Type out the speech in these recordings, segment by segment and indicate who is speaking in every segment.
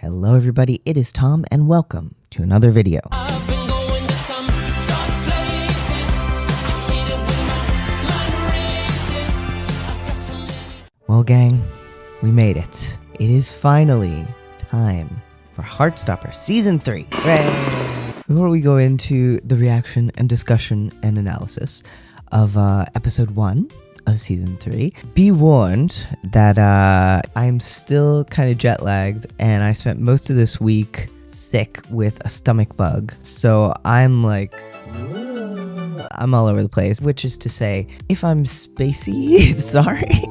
Speaker 1: Hello everybody, it is Tom and welcome to another video. Well gang, we made it. It is finally time for Heartstopper Season 3. Hooray! Before we go into the reaction and discussion and analysis of Episode 1 of Season 3, be warned that I'm still kind of jet lagged and I spent most of this week sick with a stomach bug. So I'm all over the place, which is to say, if I'm spacey, sorry.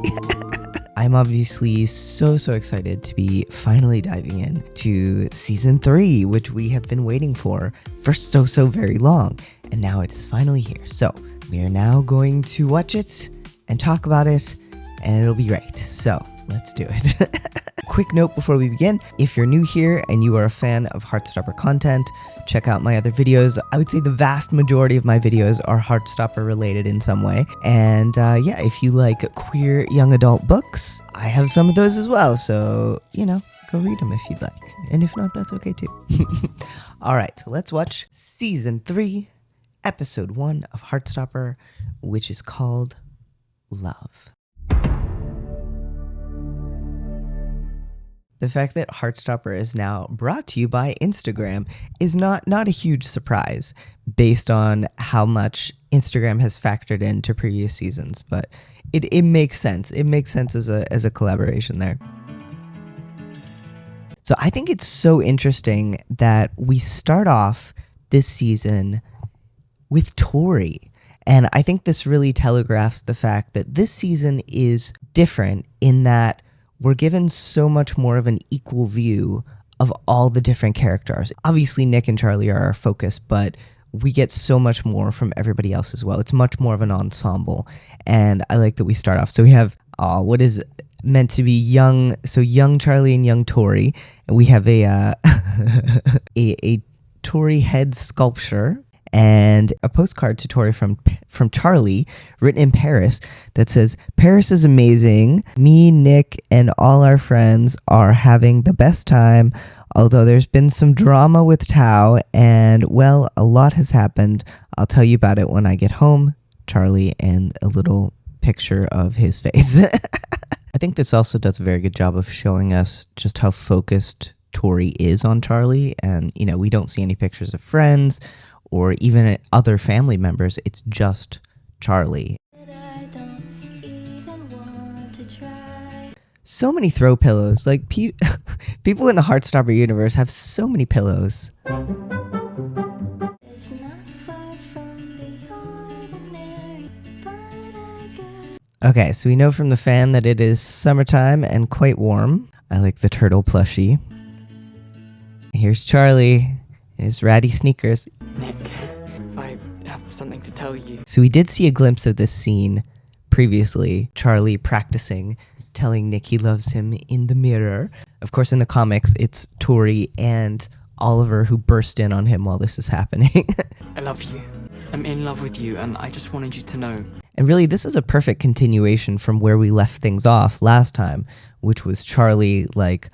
Speaker 1: I'm obviously so excited to be finally diving in to Season 3, which we have been waiting for so very long. And now it is finally here. So we are now going to watch it and talk about it, and it'll be great. So let's do it. Quick note before we begin, if you're new here and you are a fan of Heartstopper content, check out my other videos. I would say the vast majority of my videos are Heartstopper related in some way. And yeah, if you like queer young adult books, I have some of those as well. So, you know, go read them if you'd like. And if not, that's okay too. All right, so let's watch Season 3, Episode 1 of Heartstopper, which is called Love. The fact that Heartstopper is now brought to you by Instagram is not a huge surprise based on how much Instagram has factored into previous seasons, but it makes sense. It makes sense as a collaboration there. So I think it's so interesting that we start off this season with Tori. And I think this really telegraphs the fact that this season is different in that we're given so much more of an equal view of all the different characters. Obviously, Nick and Charlie are our focus, but we get so much more from everybody else as well. It's much more of an ensemble. And I like that we start off. So we have what is meant to be young Charlie and young Tori. And we have a Tori head sculpture and a postcard to Tori from Charlie, written in Paris, that says, "Paris is amazing. Me, Nick, and all our friends are having the best time, although there's been some drama with Tao, and, well, a lot has happened. I'll tell you about it when I get home. Charlie," and a little picture of his face. I think this also does a very good job of showing us just how focused Tori is on Charlie, and, you know, we don't see any pictures of friends or even other family members. It's just Charlie. So many throw pillows. Like, people in the Heartstopper universe have so many pillows. Okay, so we know from the fan that it is summertime and quite warm. I like the turtle plushie. Here's Charlie. His ratty sneakers.
Speaker 2: Nick, I have something to tell you.
Speaker 1: So we did see a glimpse of this scene previously. Charlie practicing, telling Nick he loves him in the mirror. Of course, in the comics, it's Tori and Oliver who burst in on him while this is happening.
Speaker 2: I love you. I'm in love with you, and I just wanted you to know.
Speaker 1: And really, this is a perfect continuation from where we left things off last time, which was Charlie, like,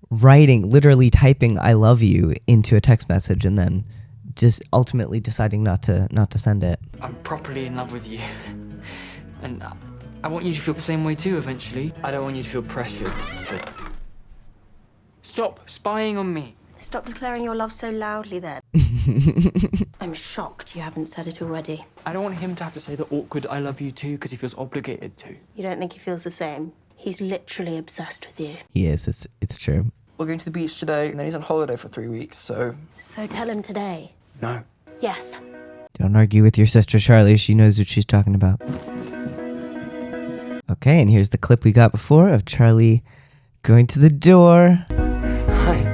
Speaker 1: literally typing "I love you" into a text message and then just ultimately deciding not to send it.
Speaker 2: I'm properly in love with you. And I want you to feel the same way too eventually. I don't want you to feel pressured to... Stop spying on me.
Speaker 3: Stop declaring your love so loudly then. I'm shocked you haven't said it already.
Speaker 2: I don't want him to have to say the awkward "I love you" too because he feels obligated to.
Speaker 3: You don't think he feels the same? He's literally obsessed with you.
Speaker 1: He is, it's true.
Speaker 4: We're going to the beach today, and then he's on holiday for 3 weeks, so...
Speaker 3: So tell him today.
Speaker 2: No.
Speaker 3: Yes.
Speaker 1: Don't argue with your sister Charlie, she knows what she's talking about. Okay, and here's the clip we got before of Charlie going to the door.
Speaker 2: Hi.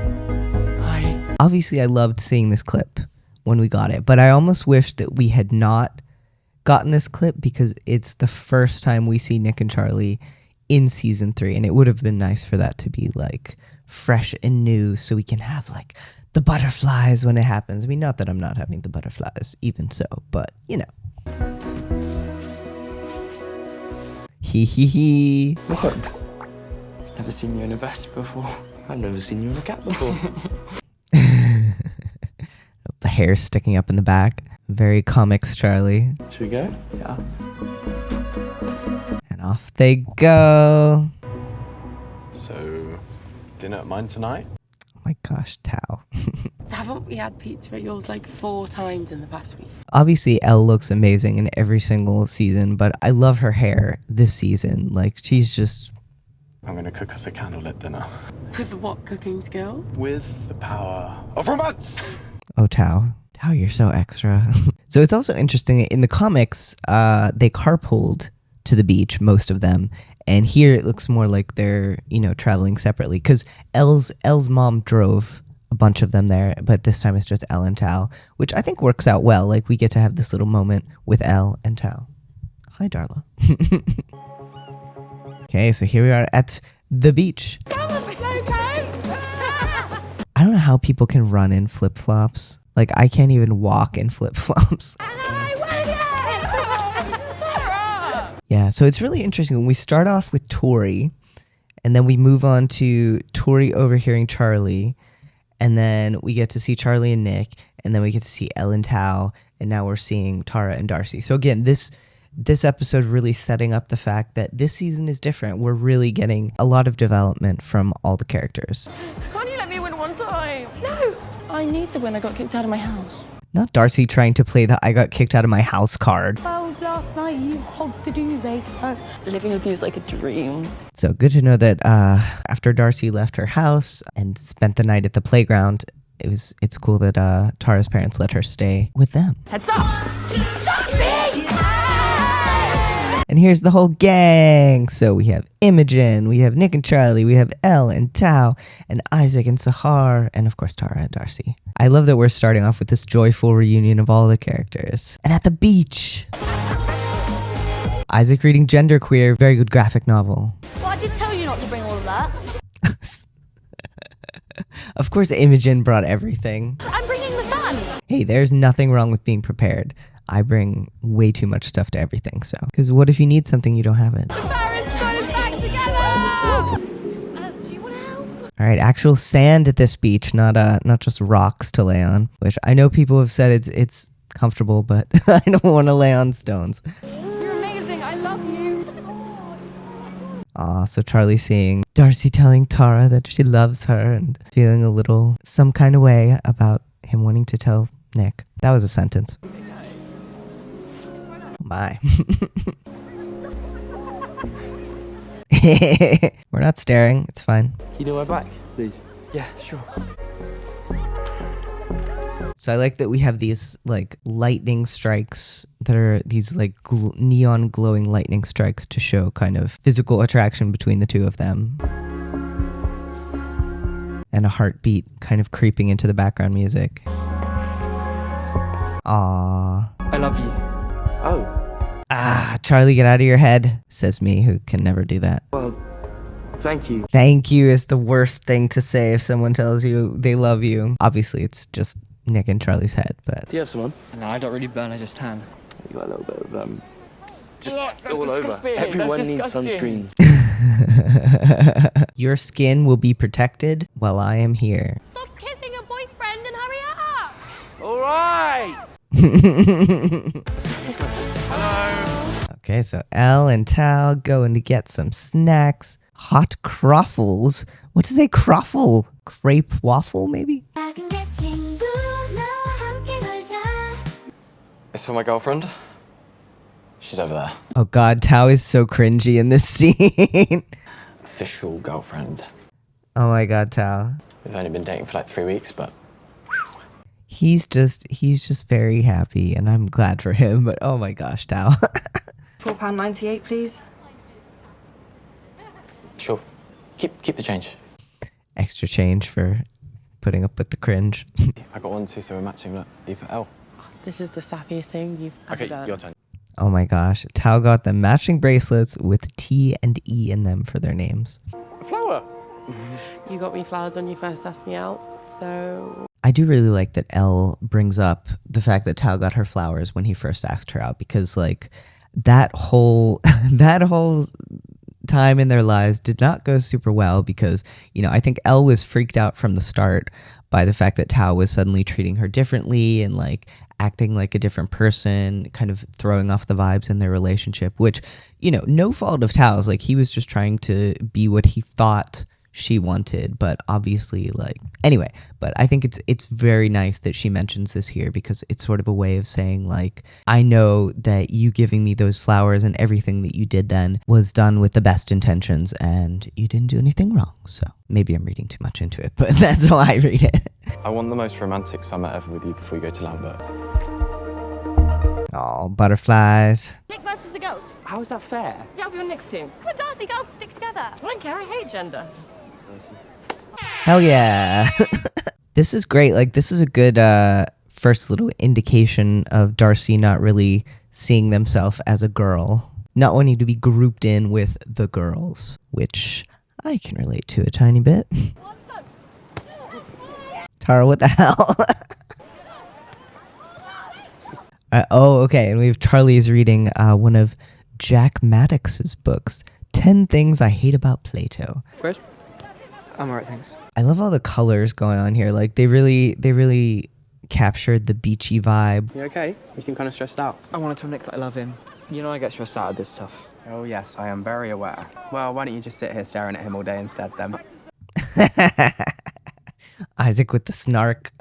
Speaker 1: Obviously, I loved seeing this clip when we got it, but I almost wish that we had not gotten this clip because it's the first time we see Nick and Charlie in Season 3, and it would have been nice for that to be, like, fresh and new so we can have, like, the butterflies when it happens. I mean, not that I'm not having the butterflies, even so, but, you know. Hee hee hee.
Speaker 4: What?
Speaker 2: Never seen you in a vest before.
Speaker 5: I've never seen you in a cap before.
Speaker 1: The hair sticking up in the back. Very comics Charlie.
Speaker 5: Should we go?
Speaker 2: Yeah.
Speaker 1: And off they go.
Speaker 6: So, dinner at mine tonight?
Speaker 1: Oh my gosh, Tao.
Speaker 7: Haven't we had pizza at yours like 4 times in the past week?
Speaker 1: Obviously, Elle looks amazing in every single season, but I love her hair this season. Like, she's just...
Speaker 6: I'm gonna cook us a candlelit dinner.
Speaker 7: With what cooking skill?
Speaker 6: With the power of romance!
Speaker 1: Oh, Tao. Tao, you're so extra. So it's also interesting, in the comics, they carpooled to the beach, most of them. And here it looks more like they're, traveling separately. Because Elle's mom drove a bunch of them there, but this time it's just Elle and Tao, which I think works out well. Like, we get to have this little moment with Elle and Tao. Hi, Darla. Okay, so here we are at the beach. I don't know how people can run in flip-flops. Like, I can't even walk in flip-flops. Yeah, so it's really interesting. When we start off with Tori, and then we move on to Tori overhearing Charlie, and then we get to see Charlie and Nick, and then we get to see Elle and Tao, and now we're seeing Tara and Darcy. So again, this episode really setting up the fact that this season is different. We're really getting a lot of development from all the characters.
Speaker 7: Can't you let me win one time? No, I need the win. I got kicked out of my house.
Speaker 1: Not Darcy trying to play the I got kicked out of my house card.
Speaker 7: Well, last night you hogged the duvet, so living with you is like a dream.
Speaker 1: So good to know that after Darcy left her house and spent the night at the playground, it's cool that Tara's parents let her stay with them.
Speaker 7: Heads up!
Speaker 1: And here's the whole gang. So we have Imogen, we have Nick and Charlie, we have Elle and Tao, and Isaac and Sahar, and of course Tara and Darcy. I love that we're starting off with this joyful reunion of all the characters. And at the beach, Isaac reading Genderqueer, very good graphic novel.
Speaker 8: Well, I did tell you not to bring all of that.
Speaker 1: Of course Imogen brought everything.
Speaker 8: I'm bringing the fun.
Speaker 1: Hey, there's nothing wrong with being prepared. I bring way too much stuff to everything, so. Because what if you need something, you don't have it?
Speaker 8: The Ferris squad is back together! Do you want to help?
Speaker 1: All right, actual sand at this beach, not just rocks to lay on. Which I know people have said it's comfortable, but I don't want to lay on stones.
Speaker 7: You're amazing. I love you.
Speaker 1: Aw, so Charlie seeing Darcy telling Tara that she loves her and feeling a little some kind of way about him wanting to tell Nick. That was a sentence. My. We're not staring. It's fine.
Speaker 5: Can you do my back, please?
Speaker 2: Yeah, sure.
Speaker 1: So I like that we have these like lightning strikes that are these like neon glowing lightning strikes to show kind of physical attraction between the two of them. And a heartbeat kind of creeping into the background music. Aww.
Speaker 2: I love you.
Speaker 5: Oh.
Speaker 1: Ah, Charlie, get out of your head, says me, who can never do that.
Speaker 2: Well, thank you.
Speaker 1: Thank you is the worst thing to say if someone tells you they love you. Obviously, it's just Nick and Charlie's head, but...
Speaker 5: Do you have someone?
Speaker 2: No, I don't really burn, I just tan.
Speaker 5: You got a little bit of, just
Speaker 4: That's
Speaker 5: all over.
Speaker 4: disgusting.
Speaker 5: Everyone
Speaker 4: That's
Speaker 5: needs
Speaker 4: disgusting.
Speaker 5: sunscreen.
Speaker 1: Your skin will be protected while I am here.
Speaker 8: Stop kissing your boyfriend and hurry up!
Speaker 5: All right!
Speaker 1: Okay, so Elle and Tao going to get some snacks. Hot croffles. What is a croffle? Crepe waffle, maybe?
Speaker 6: It's for my girlfriend. She's over there.
Speaker 1: Oh god, Tao is so cringy in this scene.
Speaker 6: Official girlfriend.
Speaker 1: Oh my god, Tao.
Speaker 6: We've only been dating for like 3 weeks, but
Speaker 1: He's just very happy, and I'm glad for him, but oh my gosh, Tao.
Speaker 9: £4.98, please.
Speaker 6: sure. Keep the change.
Speaker 1: Extra change for putting up with the cringe.
Speaker 6: I got one too, so we're matching. Look, E for L.
Speaker 7: This is the sappiest thing you've
Speaker 6: Okay,
Speaker 7: ever done.
Speaker 6: your turn.
Speaker 1: Oh my gosh, Tao got them matching bracelets with T and E in them for their names.
Speaker 6: Flower.
Speaker 7: You got me flowers when you first asked me out, so...
Speaker 1: I do really like that Elle brings up the fact that Tao got her flowers when he first asked her out, because like that whole time in their lives did not go super well because, I think Elle was freaked out from the start by the fact that Tao was suddenly treating her differently and like acting like a different person, kind of throwing off the vibes in their relationship, which, no fault of Tao's. Like, he was just trying to be what he thought she wanted, but obviously, anyway, but I think it's very nice that she mentions this here because it's sort of a way of saying, like, I know that you giving me those flowers and everything that you did then was done with the best intentions and you didn't do anything wrong. So maybe I'm reading too much into it, but that's how I read it.
Speaker 6: I want the most romantic summer ever with you before you go to Lambert.
Speaker 1: Oh, butterflies.
Speaker 8: Nick versus the girls.
Speaker 5: How is that fair?
Speaker 7: Yeah, I'll be on Nick's team.
Speaker 8: Come on, Darcy, girls stick together.
Speaker 7: I don't care, I hate gender.
Speaker 1: Hell yeah. This is great. Like, this is a good first little indication of Darcy not really seeing themselves as a girl, not wanting to be grouped in with the girls, which I can relate to a tiny bit. Tara, what the hell? Okay, and we have Charlie's reading one of Jack Maddox's books, 10 Things I Hate About Plato.
Speaker 2: Chris? I'm alright, thanks.
Speaker 1: I love all the colors going on here. Like, they really captured the beachy vibe.
Speaker 5: You okay? You seem kind of stressed out.
Speaker 2: I want to tell Nick that I love him. You know I get stressed out of this stuff.
Speaker 5: Oh, yes, I am very aware. Well, why don't you just sit here staring at him all day instead, then?
Speaker 1: Isaac with the snark.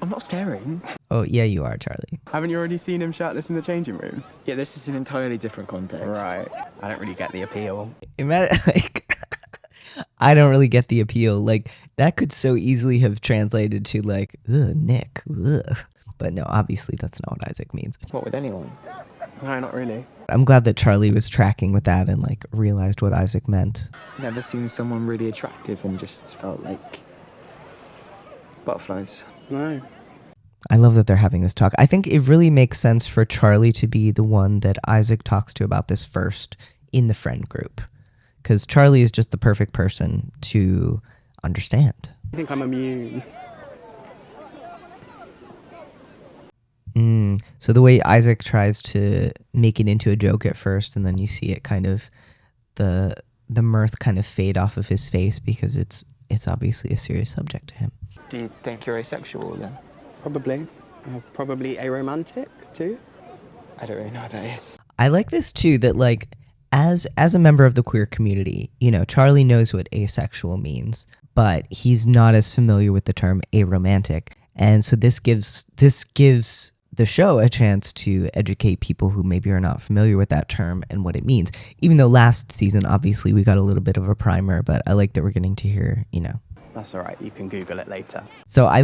Speaker 2: I'm not staring.
Speaker 1: Oh, yeah, you are, Charlie.
Speaker 5: Haven't you already seen him shirtless in the changing rooms?
Speaker 2: Yeah, this is an entirely different context.
Speaker 5: Right. I don't really get the appeal.
Speaker 1: I don't really get the appeal. Like, that could so easily have translated to, like, ugh, Nick, ugh. But no, obviously that's not what Isaac means.
Speaker 2: What, with anyone?
Speaker 5: No, not really.
Speaker 1: I'm glad that Charlie was tracking with that and, like, realized what Isaac meant.
Speaker 2: Never seen someone really attractive and just felt like butterflies.
Speaker 5: No.
Speaker 1: I love that they're having this talk. I think it really makes sense for Charlie to be the one that Isaac talks to about this first in the friend group. Because Charlie is just the perfect person to understand.
Speaker 5: I think I'm immune.
Speaker 1: So the way Isaac tries to make it into a joke at first, and then you see it kind of, the mirth kind of fade off of his face because it's obviously a serious subject to him.
Speaker 2: Do you think you're asexual then?
Speaker 5: Probably. Probably aromantic, too.
Speaker 2: I don't really know what that is.
Speaker 1: I like this too, that like, as a member of the queer community, Charlie knows what asexual means, but he's not as familiar with the term aromantic. And so this gives the show a chance to educate people who maybe are not familiar with that term and what it means. Even though last season, obviously, we got a little bit of a primer, but I like that we're getting to hear,
Speaker 5: That's all right. You can Google it later.
Speaker 1: So I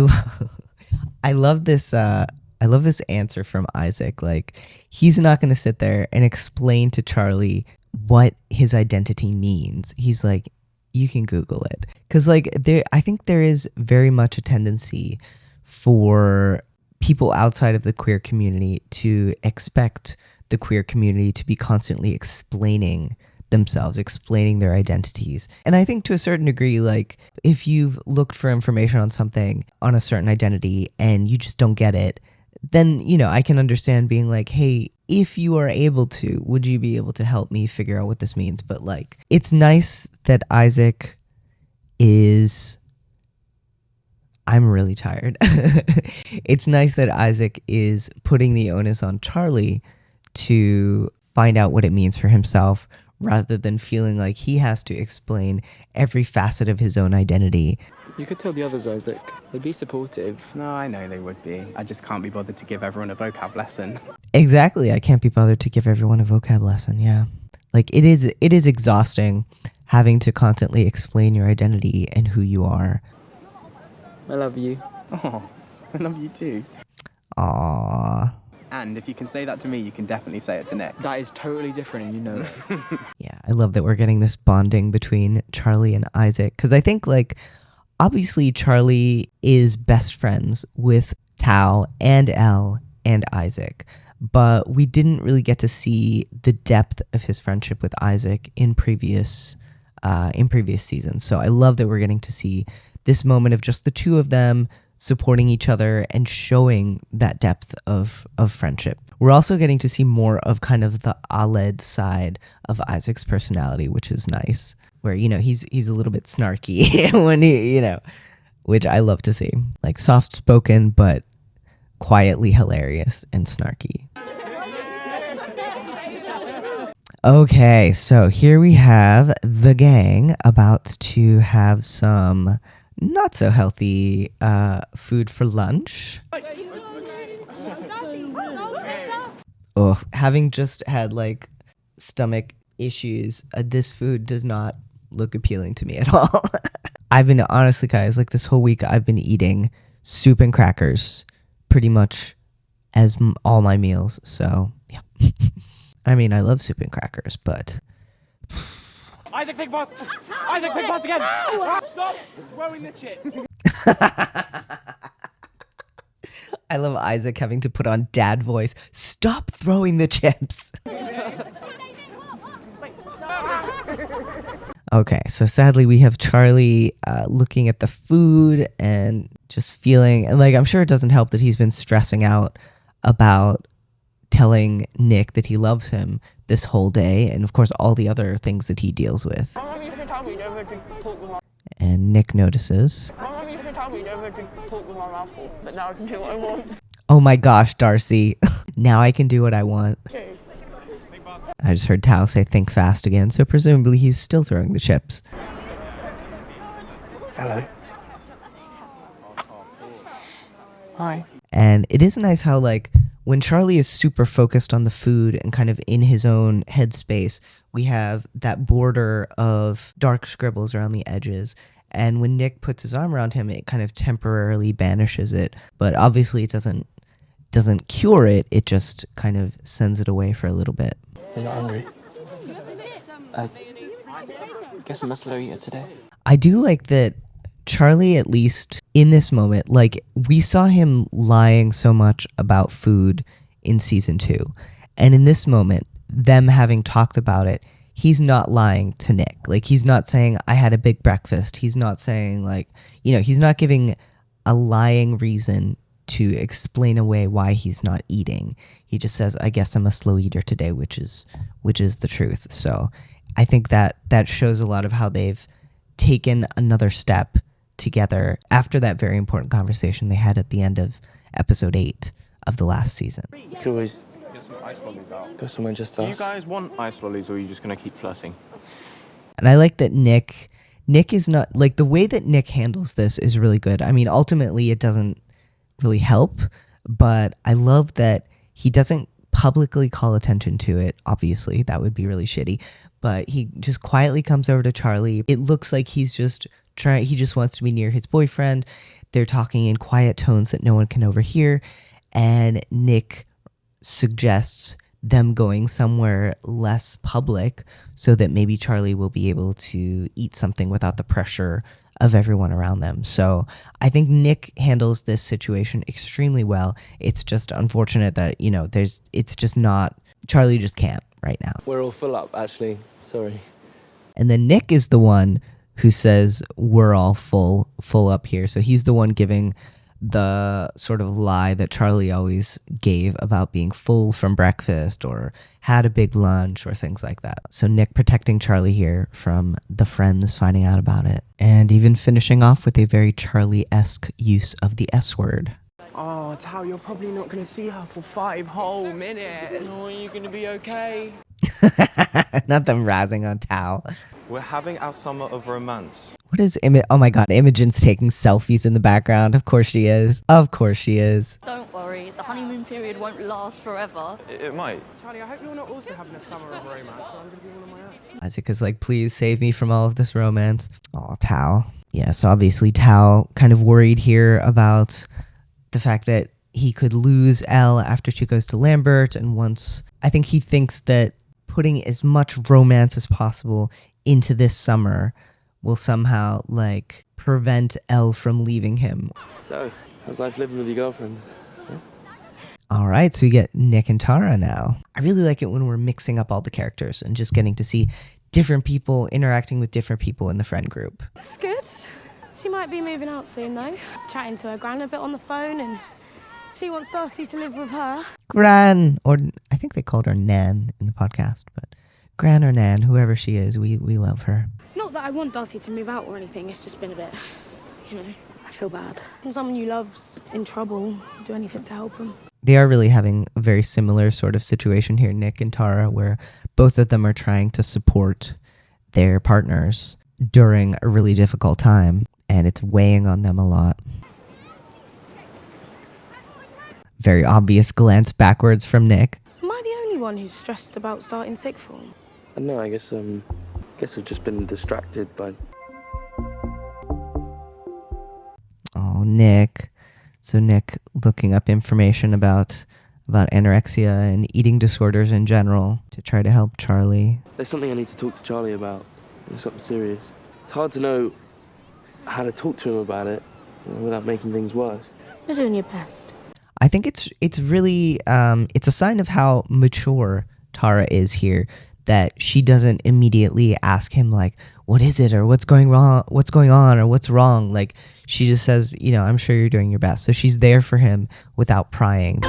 Speaker 1: love this. I love this answer from Isaac. Like, he's not going to sit there and explain to Charlie what his identity means. He's like, you can Google it. Because, like, I think there is very much a tendency for people outside of the queer community to expect the queer community to be constantly explaining themselves, explaining their identities. And I think to a certain degree, like, if you've looked for information on something, on a certain identity, and you just don't get it, then, I can understand being like, hey, if you are able to, would you be able to help me figure out what this means? But, like, it's nice that Isaac is... I'm really tired. It's nice that Isaac is putting the onus on Charlie to find out what it means for himself, rather than feeling like he has to explain every facet of his own identity.
Speaker 2: You could tell the others, Isaac. They'd be supportive.
Speaker 5: No, I know they would be. I just can't be bothered to give everyone a vocab lesson.
Speaker 1: Exactly. I can't be bothered to give everyone a vocab lesson. Yeah. Like, it is exhausting having to constantly explain your identity and who you are.
Speaker 2: I love you.
Speaker 5: Oh, I love you too.
Speaker 1: Aww.
Speaker 5: And if you can say that to me, you can definitely say it to Nick.
Speaker 2: That is totally different, and you know it.
Speaker 1: Yeah, I love that we're getting this bonding between Charlie and Isaac. Because I think, like, obviously Charlie is best friends with Tao and Elle and Isaac. But we didn't really get to see the depth of his friendship with Isaac in previous seasons. So I love that we're getting to see this moment of just the two of them supporting each other and showing that depth of friendship. We're also getting to see more of kind of the Aled side of Isaac's personality, which is nice, where, you know, he's a little bit snarky when he, you know, which I love to see. Like soft-spoken, but quietly hilarious and snarky. Okay, so here we have the gang about to have some not so healthy food for lunch. Oh, having just had like stomach issues, this food does not look appealing to me at all. I've been, honestly guys, like this whole week I've been eating soup and crackers pretty much as all my meals, so yeah. I mean, I love soup and crackers, but...
Speaker 10: Isaac, pick pass! Isaac, pick pass again! Stop throwing the chips!
Speaker 1: I love Isaac having to put on dad voice. Stop throwing the chips! Okay, so sadly we have Charlie looking at the food and just feeling... And like, I'm sure it doesn't help that he's been stressing out about telling Nick that he loves him this whole day, and of course all the other things that he deals with.
Speaker 7: My mum used to tell me never to talk with my...
Speaker 1: And Nick notices.
Speaker 7: My mum used to tell me never to talk with my mouth full, but now I can do what I want.
Speaker 1: Oh my gosh, Darcy. Now I can do what I want.
Speaker 7: Okay.
Speaker 1: I just heard Tao say think fast again, so presumably he's still throwing the chips.
Speaker 5: Hello. Hi.
Speaker 1: And it is nice how, like, when Charlie is super focused on the food and kind of in his own headspace, we have that border of dark scribbles around the edges. And when Nick puts his arm around him, it kind of temporarily banishes it. But obviously it doesn't cure it, it just kind of sends it away for a little bit.
Speaker 5: You're not hungry? I guess I'm a slow eater today.
Speaker 1: I do like that Charlie, at least in this moment, like, we saw him lying so much about food in season 2. And in this moment, them having talked about it, he's not lying to Nick. Like, he's not saying, I had a big breakfast. He's not saying, like, you know, he's not giving a lying reason to explain away why he's not eating. He just says, I guess I'm a slow eater today, which is the truth. So I think that shows a lot of how they've taken another step together after that very important conversation they had at the end of episode 8 of the last season.
Speaker 5: You could always
Speaker 6: Get some ice lollies out.
Speaker 5: go somewhere just
Speaker 6: Do you
Speaker 5: us.
Speaker 6: guys want ice lollies, or are you just going to keep flirting?
Speaker 1: And I like that Nick is not, like, the way that Nick handles this is really good. I mean, ultimately it doesn't really help, but I love that he doesn't publicly call attention to it. Obviously, that would be really shitty, but he just quietly comes over to Charlie. It looks like he just wants to be near his boyfriend. They're talking in quiet tones that no one can overhear, and Nick suggests them going somewhere less public so that maybe Charlie will be able to eat something without the pressure of everyone around them. So I think Nick handles this situation extremely well. It's just unfortunate that, you know, it's just not, Charlie just can't right now.
Speaker 5: We're all full up, actually. Sorry.
Speaker 1: And then Nick is the one who says we're all full up here. So he's the one giving the sort of lie that Charlie always gave about being full from breakfast or had a big lunch or things like that. So Nick protecting Charlie here from the friends finding out about it, and even finishing off with a very Charlie-esque use of the S word.
Speaker 10: Oh, Tao, you're probably not going to see her for 5 whole minutes. Oh, are you going to be okay?
Speaker 1: Not them razzing on Tao.
Speaker 6: We're having our summer of romance.
Speaker 1: What is oh my god, Imogen's taking selfies in the background. Of course she is. Of course she is.
Speaker 8: Don't worry, the honeymoon period won't last forever.
Speaker 6: It might.
Speaker 10: Charlie, I hope you're not also having a summer of romance, or I'm going to be one of my own.
Speaker 1: Isaac is like, please save me from all of this romance. Oh, Tao. Yeah, so obviously Tao kind of worried here about the fact that he could lose Elle after she goes to Lambert, and once, I think he thinks that putting as much romance as possible into this summer will somehow, like, prevent Elle from leaving him.
Speaker 5: So, how's life living with your girlfriend?
Speaker 1: All right, so we get Nick and Tara now. I really like it when we're mixing up all the characters and just getting to see different people interacting with different people in the friend group.
Speaker 9: That's good.
Speaker 7: She might be moving out soon, though. Chatting to her gran a bit on the phone, and she wants Darcy to live with her.
Speaker 1: Gran, or I think they called her Nan in the podcast, but Gran or Nan, whoever she is, we love her.
Speaker 7: Not that I want Darcy to move out or anything, it's just been a bit, I feel bad. When someone you love's in trouble, do anything to help them.
Speaker 1: They are really having a very similar sort of situation here, Nick and Tara, where both of them are trying to support their partners during a really difficult time, and it's weighing on them a lot. Very obvious glance backwards from Nick.
Speaker 7: Am I the only one who's stressed about starting sick form?
Speaker 11: I don't know, I guess I've just been distracted by...
Speaker 1: Oh, Nick. So Nick looking up information about anorexia and eating disorders in general to try to help Charlie.
Speaker 11: There's something I need to talk to Charlie about. It's something serious. It's hard to know how to talk to him about it without making things worse.
Speaker 3: You're doing your best.
Speaker 1: I think it's really it's a sign of how mature Tara is here, that she doesn't immediately ask him like, what is it, or what's going on, or what's wrong. Like, she just says, I'm sure you're doing your best. So she's there for him without prying.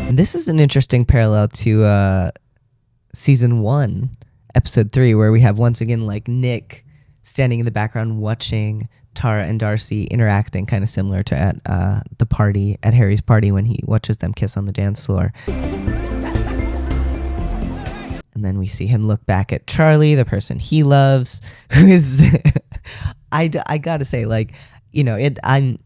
Speaker 1: And this is an interesting parallel to season 1, episode 3, where we have once again like Nick standing in the background watching Tara and Darcy interacting, kind of similar to at the party, at Harry's party, when he watches them kiss on the dance floor. And then we see him look back at Charlie, the person he loves, who is, I gotta say, like, I'm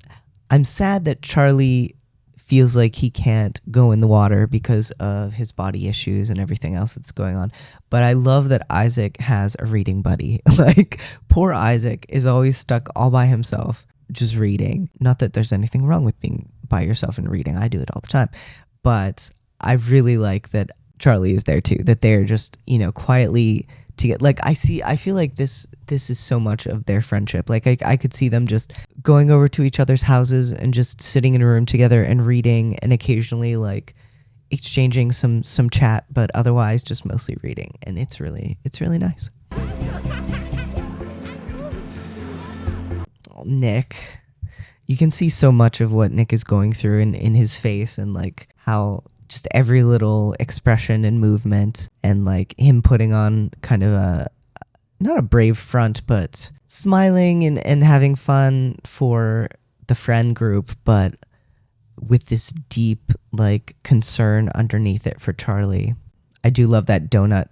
Speaker 1: sad that Charlie feels like he can't go in the water because of his body issues and everything else that's going on. But I love that Isaac has a reading buddy. Like, poor Isaac is always stuck all by himself, just reading. Not that there's anything wrong with being by yourself and reading. I do it all the time. But I really like that Charlie is there too, that they're just, quietly together. Like, I feel like this is so much of their friendship. Like, I could see them just going over to each other's houses and just sitting in a room together and reading, and occasionally like exchanging some chat, but otherwise just mostly reading. And it's really nice. Oh, Nick. You can see so much of what Nick is going through in his face, and like how just every little expression and movement, and like him putting on kind of not a brave front, but smiling and having fun for the friend group, but with this deep like concern underneath it for Charlie. I do love that donut.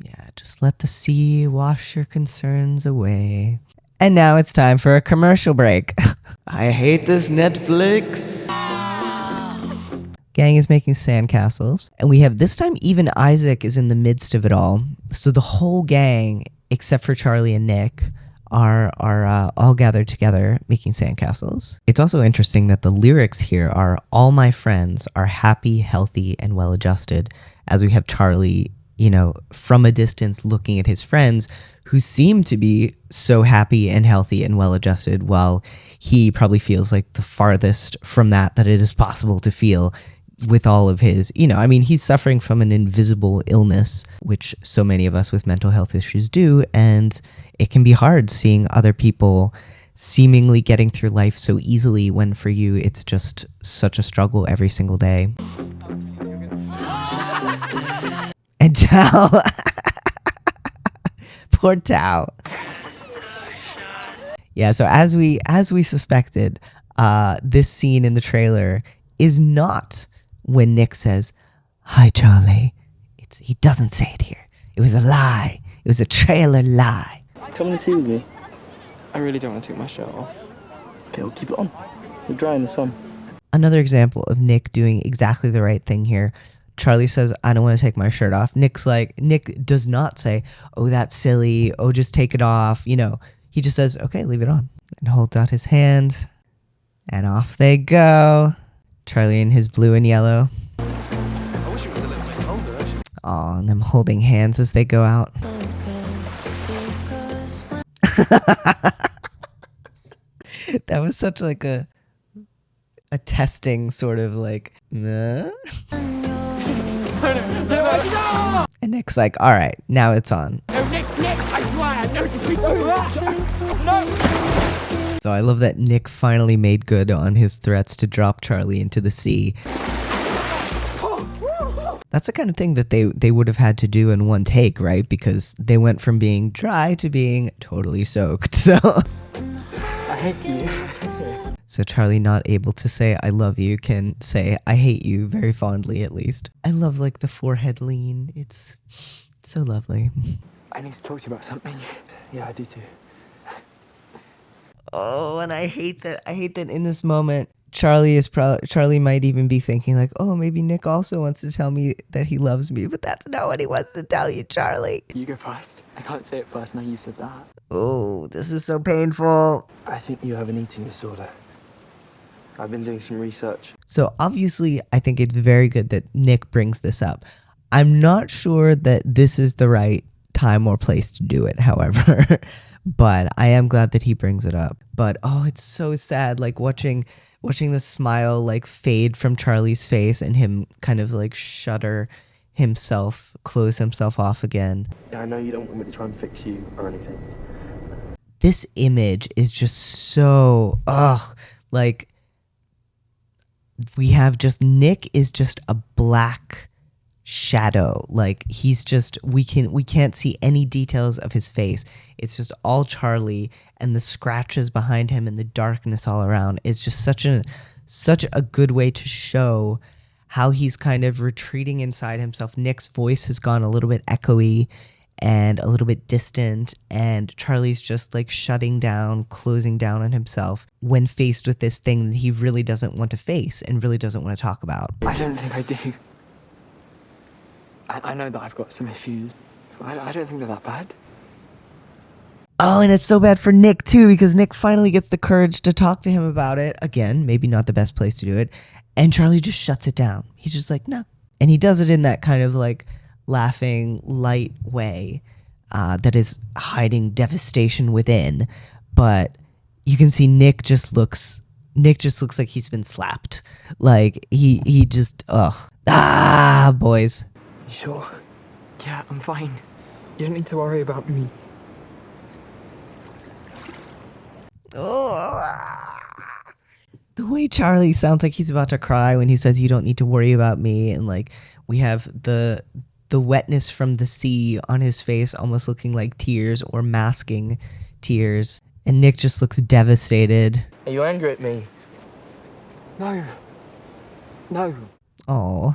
Speaker 1: Yeah, just let the sea wash your concerns away. And now it's time for a commercial break. I hate this Netflix. Gang is making sandcastles, and we have, this time even Isaac is in the midst of it all. So the whole gang, except for Charlie and Nick, are all gathered together making sandcastles. It's also interesting that the lyrics here are, all my friends are happy, healthy, and well-adjusted, as we have Charlie, from a distance looking at his friends who seem to be so happy and healthy and well-adjusted, while he probably feels like the farthest from that it is possible to feel with all of his, he's suffering from an invisible illness, which so many of us with mental health issues do, and it can be hard seeing other people seemingly getting through life so easily when for you it's just such a struggle every single day. And Tao, poor Tao. Yeah, so as we suspected, this scene in the trailer is not when Nick says, "Hi, Charlie." He doesn't say it here. It was a lie. It was a trailer lie.
Speaker 11: Come and see with me.
Speaker 2: I really don't want to take my shirt off.
Speaker 11: Okay, we'll keep it on. We're dry in the sun.
Speaker 1: Another example of Nick doing exactly the right thing here. Charlie says, "I don't want to take my shirt off." Nick does not say, "Oh, that's silly. Oh, just take it off." He just says, "Okay, leave it on," and holds out his hand, and off they go. Charlie in his blue and yellow.
Speaker 10: I wish it was a little bit colder, actually.
Speaker 1: Aw, and them holding hands as they go out. That was such like a testing sort of like, and Nick's like, all right, now it's on.
Speaker 10: No, Nick, I
Speaker 1: So I love that Nick finally made good on his threats to drop Charlie into the sea. That's the kind of thing that they would have had to do in one take, right? Because they went from being dry to being totally soaked. So
Speaker 2: I hate you.
Speaker 1: So Charlie, not able to say I love you, can say I hate you very fondly at least. I love like the forehead lean. It's so lovely.
Speaker 2: I need to talk to you about something.
Speaker 5: Yeah, I do too.
Speaker 1: Oh, and I hate that in this moment Charlie might even be thinking like, oh, maybe Nick also wants to tell me that he loves me, but that's not what he wants to tell you, Charlie.
Speaker 2: You go first. I can't say it first, now you said that.
Speaker 1: Oh, this is so painful.
Speaker 11: I think you have an eating disorder. I've been doing some research.
Speaker 1: So obviously, I think it's very good that Nick brings this up. I'm not sure that this is the right time or place to do it, however, but I am glad that he brings it up. But oh, it's so sad, like watching the smile like fade from Charlie's face and him kind of like shudder himself, close himself off again.
Speaker 11: Yeah, I know you don't want me to try and fix you or anything.
Speaker 1: This image is just so, like we have just Nick is just a black shadow. Like he's just, we can't see any details of his face. It's just all Charlie, and the scratches behind him and the darkness all around is just such a good way to show how he's kind of retreating inside himself. Nick's voice has gone a little bit echoey and a little bit distant, and Charlie's just like shutting down, closing down on himself when faced with this thing that he really doesn't want to face and really doesn't want to talk about.
Speaker 2: I don't think I do. I know that I've got some issues. I don't think they're that bad.
Speaker 1: Oh, and it's so bad for Nick too, because Nick finally gets the courage to talk to him about it. Again, maybe not the best place to do it. And Charlie just shuts it down. He's just like, no. And he does it in that kind of like laughing, light way that is hiding devastation within. But you can see Nick just looks like he's been slapped. Like he just, boys.
Speaker 2: You sure? Yeah, I'm fine. You don't need to worry about me.
Speaker 1: The way Charlie sounds like he's about to cry when he says you don't need to worry about me, and like we have the wetness from the sea on his face almost looking like tears or masking tears, and Nick just looks devastated.
Speaker 11: Are you angry at me?
Speaker 2: No.
Speaker 1: Oh.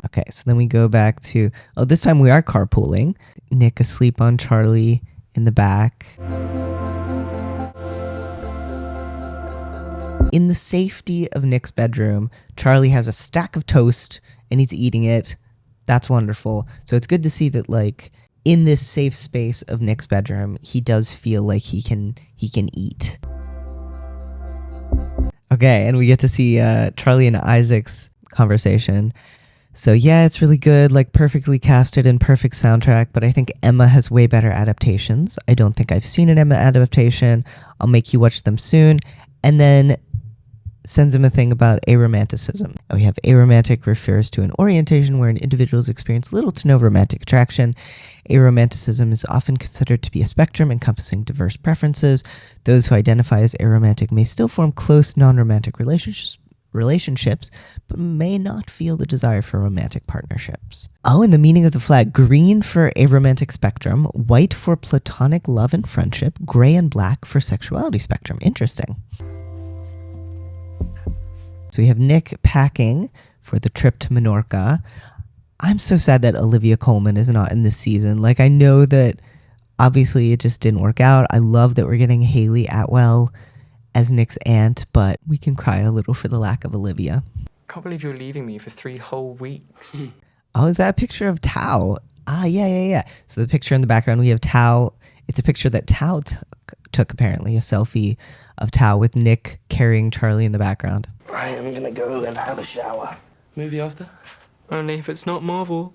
Speaker 1: Okay, so then we go back to, this time we are carpooling. Nick asleep on Charlie in the back. In the safety of Nick's bedroom, Charlie has a stack of toast and he's eating it. That's wonderful. So it's good to see that like in this safe space of Nick's bedroom, he does feel like he can eat. Okay, and we get to see Charlie and Isaac's conversation. So yeah, it's really good, like perfectly casted and perfect soundtrack, but I think Emma has way better adaptations. I don't think I've seen an Emma adaptation. I'll make you watch them soon. And then sends him a thing about aromanticism. And we have aromantic refers to an orientation where an individuals experience little to no romantic attraction. Aromanticism is often considered to be a spectrum encompassing diverse preferences. Those who identify as aromantic may still form close non-romantic relationships, but may not feel the desire for romantic partnerships. Oh, and the meaning of the flag: green for aromantic spectrum, white for platonic love and friendship, gray and black for sexuality spectrum. Interesting. So we have Nick packing for the trip to Menorca. I'm so sad that Olivia Colman is not in this season. Like, I know that obviously it just didn't work out. I love that we're getting Haley Atwell as Nick's aunt, but we can cry a little for the lack of Olivia.
Speaker 2: Can't believe you're leaving me for 3 whole weeks.
Speaker 1: Oh, is that a picture of Tao? Yeah. So the picture in the background, we have Tao. It's a picture that Tao took apparently, a selfie of Tao with Nick carrying Charlie in the background.
Speaker 11: Right, I'm gonna go and have a shower. Movie after?
Speaker 2: Only if it's not Marvel.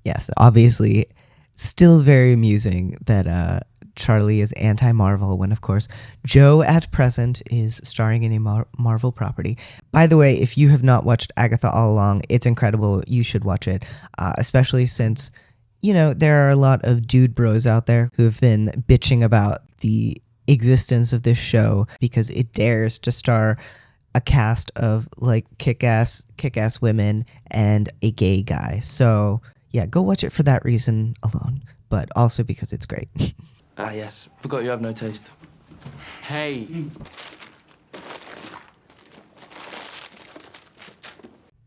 Speaker 1: Yes, obviously, still very amusing that Charlie is anti-Marvel when, of course, Joe at present is starring in a Marvel property. By the way, if you have not watched Agatha All Along, it's incredible. You should watch it, especially since you know, there are a lot of dude bros out there who have been bitching about the existence of this show because it dares to star a cast of like kick-ass women and a gay guy. So yeah, go watch it for that reason alone, but also because it's great.
Speaker 11: Ah, yes. Forgot you have no taste.
Speaker 2: Hey.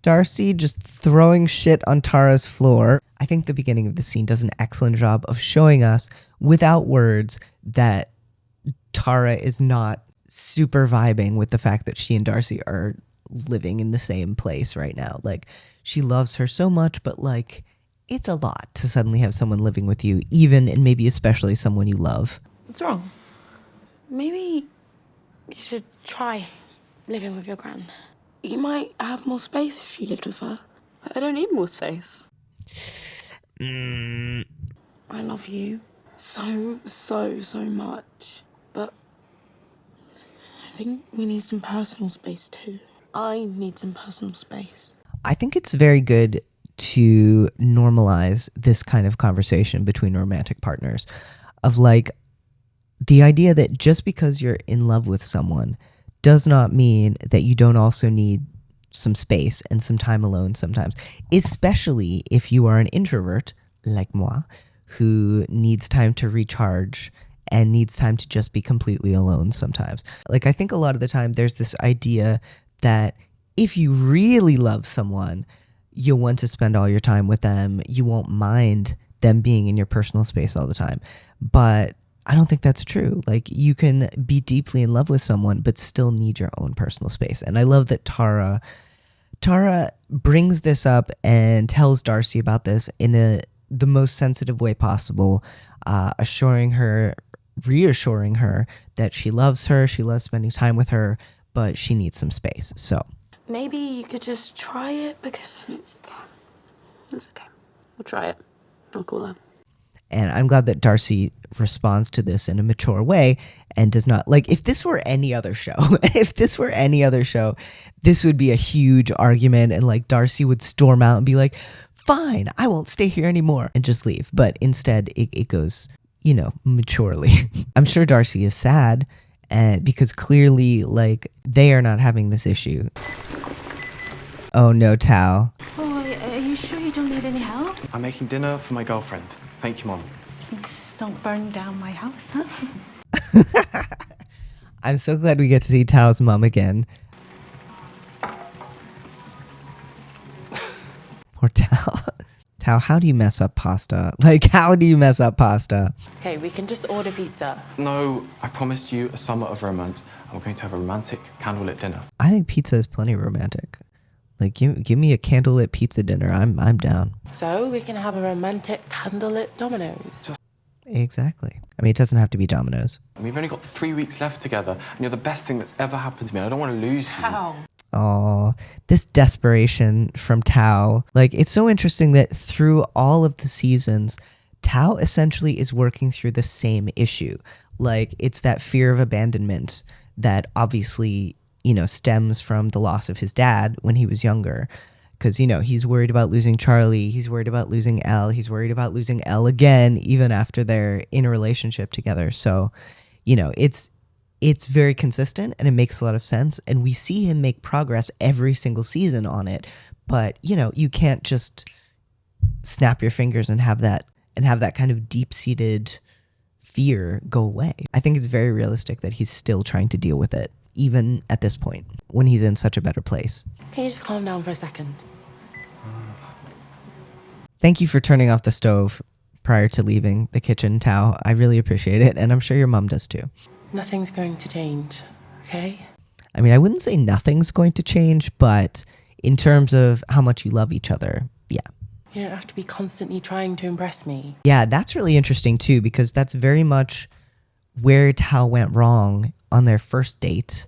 Speaker 1: Darcy just throwing shit on Tara's floor. I think the beginning of the scene does an excellent job of showing us without words that Tara is not super vibing with the fact that she and Darcy are living in the same place right now. Like, she loves her so much, but like, it's a lot to suddenly have someone living with you, even and maybe especially someone you love.
Speaker 7: What's wrong? Maybe you should try living with your gran. You might have more space if you lived with her.
Speaker 8: I don't need more space.
Speaker 7: I love you so much. But I think we need some personal space too. I need some personal space.
Speaker 1: I think it's very good to normalize this kind of conversation between romantic partners of like the idea that just because you're in love with someone does not mean that you don't also need some space and some time alone sometimes, especially if you are an introvert like moi, who needs time to recharge and needs time to just be completely alone sometimes. Like, I think a lot of the time there's this idea that if you really love someone, you'll want to spend all your time with them. You won't mind them being in your personal space all the time. But I don't think that's true. Like, you can be deeply in love with someone, but still need your own personal space. And I love that Tara brings this up and tells Darcy about this in the most sensitive way possible, reassuring her that she loves her, she loves spending time with her, but she needs some space. So
Speaker 7: Maybe you could just try it because
Speaker 8: It's okay. We'll try it. I'll call her.
Speaker 1: And I'm glad that Darcy responds to this in a mature way and does not, like, if this were any other show, this would be a huge argument and like Darcy would storm out and be like, fine, I won't stay here anymore and just leave. But instead it goes, you know, maturely. I'm sure Darcy is sad because clearly like they are not having this issue. Oh no, Tao.
Speaker 3: Boy, are you sure you don't need any help?
Speaker 6: I'm making dinner for my girlfriend. Thank you, Mom.
Speaker 3: Please don't burn down my house, huh?
Speaker 1: I'm so glad we get to see Tao's mom again. Poor Tao. Tao, how do you mess up pasta? Like, how do you mess up pasta?
Speaker 8: Okay, we can just order pizza.
Speaker 6: No, I promised you a summer of romance, and we're going to have a romantic candlelit dinner.
Speaker 1: I think pizza is plenty romantic. Like, give me a candlelit pizza dinner. I'm down.
Speaker 8: So we can have a romantic candlelit Domino's.
Speaker 1: Exactly. I mean, it doesn't have to be Domino's.
Speaker 6: And we've only got 3 weeks left together, and you're the best thing that's ever happened to me. And I don't want to lose you.
Speaker 8: How?
Speaker 1: Oh, this desperation from Tao. Like, it's so interesting that through all of the seasons, Tao essentially is working through the same issue. Like, it's that fear of abandonment that obviously, you know, stems from the loss of his dad when he was younger. Because, you know, he's worried about losing Charlie. He's worried about losing Elle. He's worried about losing Elle again, even after they're in a relationship together. So, you know, it's very consistent and it makes a lot of sense. And we see him make progress every single season on it. But, you know, you can't just snap your fingers and have that kind of deep-seated fear go away. I think it's very realistic that he's still trying to deal with it, even at this point, when he's in such a better place.
Speaker 8: Can you just calm down for a second?
Speaker 1: Thank you for turning off the stove prior to leaving the kitchen, Tao. I really appreciate it, and I'm sure your mom does too.
Speaker 8: Nothing's going to change, okay?
Speaker 1: I mean, I wouldn't say nothing's going to change, but in terms of how much you love each other, yeah.
Speaker 8: You don't have to be constantly trying to impress me.
Speaker 1: Yeah, that's really interesting too, because that's very much where Tao went wrong on their first date,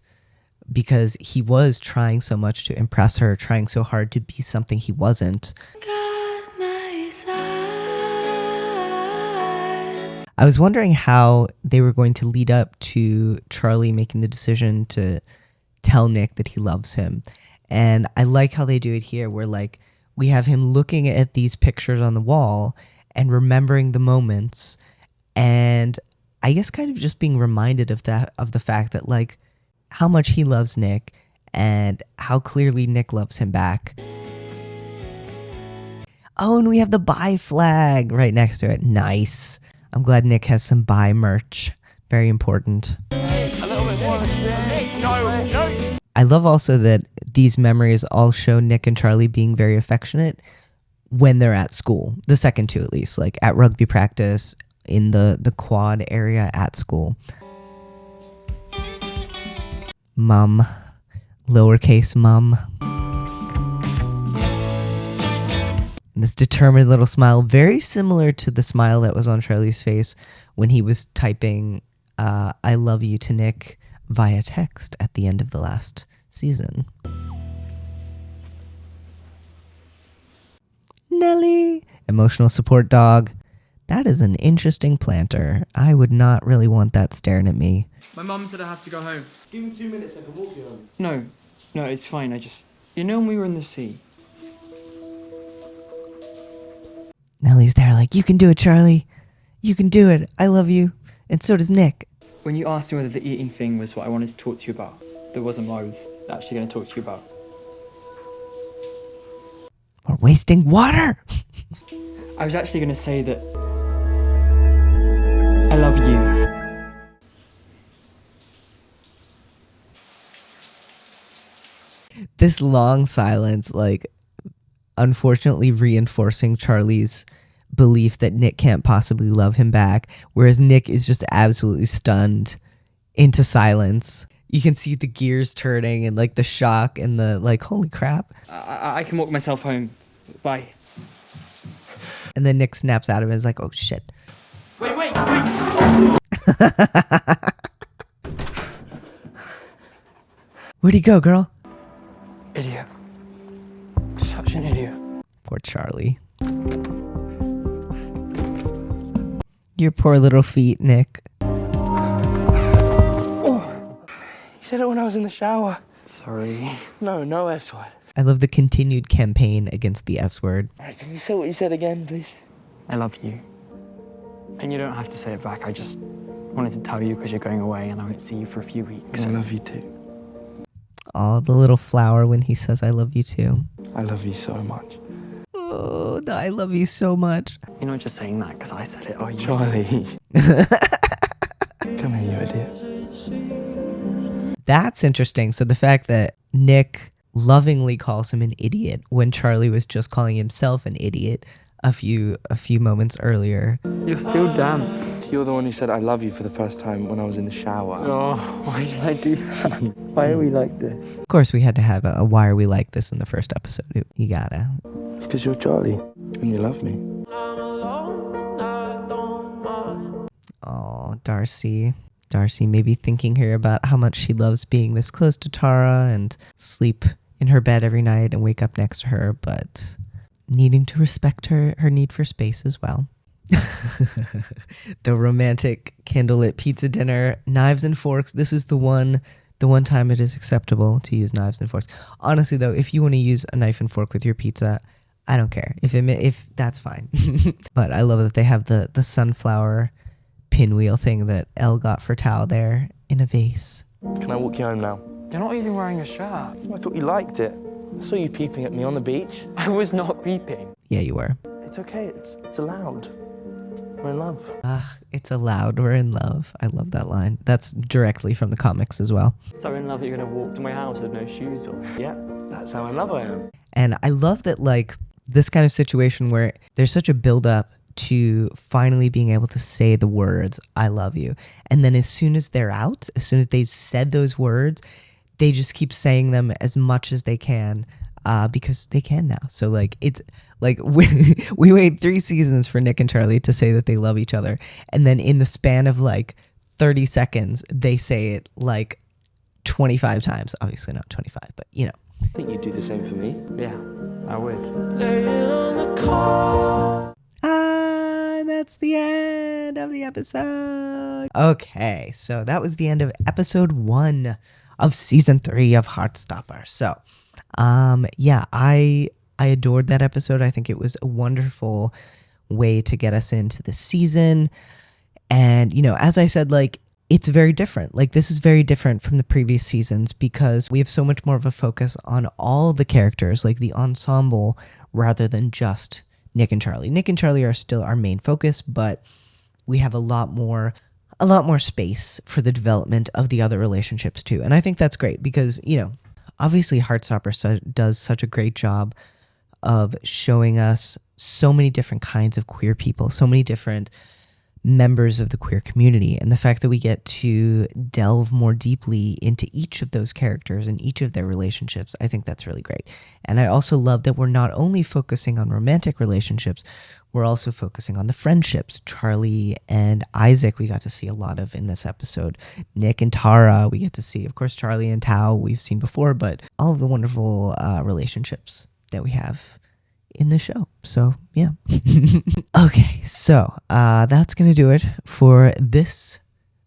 Speaker 1: because he was trying so much to impress her, trying so hard to be something he wasn't. I was wondering how they were going to lead up to Charlie making the decision to tell Nick that he loves him. And I like how they do it here, where like we have him looking at these pictures on the wall and remembering the moments, and I guess kind of just being reminded of the fact that like how much he loves Nick and how clearly Nick loves him back. Oh, and we have the bye flag right next to it. Nice. I'm glad Nick has some bye merch. Very important. I love also that these memories all show Nick and Charlie being very affectionate when they're at school. The second two, at least, like at rugby practice, in the quad area at school. Mum. Lowercase mum. And this determined little smile, very similar to the smile that was on Charlie's face when he was typing I love you to Nick via text at the end of the last season. Nelly, emotional support dog. That is an interesting planter. I would not really want that staring at me.
Speaker 2: My mum said I have to go home.
Speaker 11: Give me 2 minutes, I can walk you home.
Speaker 2: No, it's fine. When we were in the sea.
Speaker 1: Nelly's there like, you can do it, Charlie. You can do it. I love you. And so does Nick.
Speaker 2: When you asked me whether the eating thing was what I wanted to talk to you about, that wasn't what I was actually going to talk to you about.
Speaker 1: We're wasting water.
Speaker 2: I was actually going to say that I love you.
Speaker 1: This long silence, like, unfortunately reinforcing Charlie's belief that Nick can't possibly love him back, whereas Nick is just absolutely stunned into silence. You can see the gears turning and like the shock and the like, holy crap.
Speaker 2: I can walk myself home. Bye.
Speaker 1: And then Nick snaps out of it and is like, oh shit.
Speaker 10: Wait.
Speaker 1: Where'd he go, girl?
Speaker 2: Idiot. Such an idiot.
Speaker 1: Poor Charlie. Your poor little feet, Nick.
Speaker 11: Oh, you said it when I was in the shower.
Speaker 2: Sorry.
Speaker 11: No S word.
Speaker 1: I love the continued campaign against the S word.
Speaker 11: Alright, can you say what you said again, please?
Speaker 2: I love you. And you don't have to say it back. I just wanted to tell you because you're going away and I won't see you for a few weeks.
Speaker 11: I love you too.
Speaker 1: Oh, the little flower when he says, I love you too.
Speaker 11: I love you so much.
Speaker 1: Oh, the I love you so much.
Speaker 2: You're not just saying that because I said it, are you?
Speaker 11: Charlie. Come here, you idiot.
Speaker 1: That's interesting. So the fact that Nick lovingly calls him an idiot when Charlie was just calling himself an idiot a few moments earlier.
Speaker 2: You're still damp.
Speaker 11: You're the one who said I love you for the first time when I was in the shower.
Speaker 2: Oh, why did I do that? Why are we like this?
Speaker 1: Of course, we had to have a why are we like this in the first episode. You gotta.
Speaker 11: Because you're Charlie and you love me.
Speaker 1: Oh, Darcy. Darcy maybe thinking here about how much she loves being this close to Tara and sleep in her bed every night and wake up next to her, but needing to respect her need for space as well. The romantic candlelit pizza dinner, knives and forks. This is the one time it is acceptable to use knives and forks. Honestly though, if you want to use a knife and fork with your pizza, I don't care. If that's fine. But I love that they have the sunflower pinwheel thing that Elle got for Tao there in a vase.
Speaker 11: Can I walk you home now?
Speaker 2: You're not even wearing a shirt.
Speaker 11: I thought you liked it. I saw you peeping at me on the beach.
Speaker 2: I was not peeping.
Speaker 1: Yeah, you were.
Speaker 11: It's okay. It's allowed. We're in love.
Speaker 1: It's allowed. We're in love. I love that line. That's directly from the comics as well.
Speaker 2: So in love that you're going to walk to my house with no shoes on.
Speaker 11: Yeah, that's how in love I am.
Speaker 1: And I love that, like, this kind of situation where there's such a build-up to finally being able to say the words, I love you. And then as soon as they're out, as soon as they've said those words, they just keep saying them as much as they can because they can now. So, like, it's like we wait 3 seasons for Nick and Charlie to say that they love each other. And then in the span of, like, 30 seconds, they say it, like, 25 times. Obviously not 25, but, you know.
Speaker 11: I think you'd do the same for me.
Speaker 2: Yeah, I would.
Speaker 1: That's the end of the episode. Okay, so that was the end of episode 1 of season 3 of Heartstopper. So, yeah, I adored that episode. I think it was a wonderful way to get us into the season. And, you know, as I said, like, it's very different. Like, this is very different from the previous seasons because we have so much more of a focus on all the characters, like the ensemble, rather than just Nick and Charlie. Nick and Charlie are still our main focus, but we have a lot more space for the development of the other relationships too. And I think that's great because, you know, obviously Heartstopper does such a great job of showing us so many different kinds of queer people, so many different members of the queer community, and the fact that we get to delve more deeply into each of those characters and each of their relationships, I think that's really great. And I also love that we're not only focusing on romantic relationships, we're also focusing on the friendships. Charlie and Isaac, we got to see a lot of in this episode. Nick and Tara, we get to see. Of course, Charlie and Tao, we've seen before, but all of the wonderful relationships that we have in the show. So, yeah. Okay, so that's going to do it for this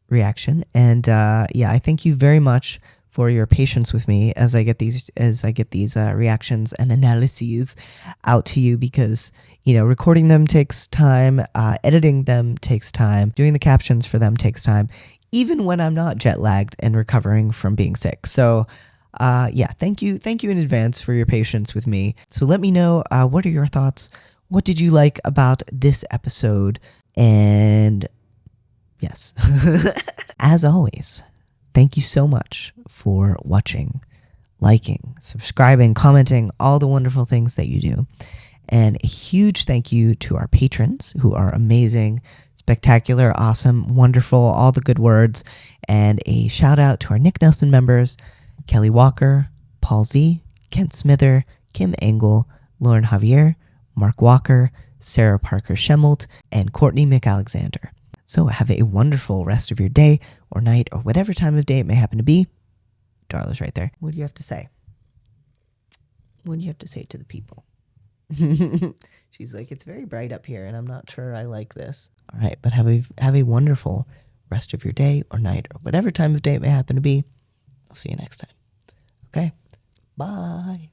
Speaker 1: reaction. And yeah, I thank you very much for your patience with me as I get these reactions and analyses out to you, because, you know, recording them takes time, editing them takes time, doing the captions for them takes time, even when I'm not jet lagged and recovering from being sick. So yeah, thank you in advance for your patience with me. So let me know, what are your thoughts? What did you like about this episode? And yes, as always, thank you so much for watching, liking, subscribing, commenting, all the wonderful things that you do. And a huge thank you to our patrons who are amazing, spectacular, awesome, wonderful, all the good words. And a shout out to our Nick Nelson members, Kelly Walker, Paul Z, Kent Smither, Kim Engel, Lauren Javier, Mark Walker, Sarah Parker Schemmelt, and Courtney McAlexander. So have a wonderful rest of your day or night or whatever time of day it may happen to be. Darla's right there. What do you have to say? What do you have to say to the people? She's like, it's very bright up here and I'm not sure I like this. All right, but have a wonderful rest of your day or night or whatever time of day it may happen to be. I'll see you next time. Okay? Bye.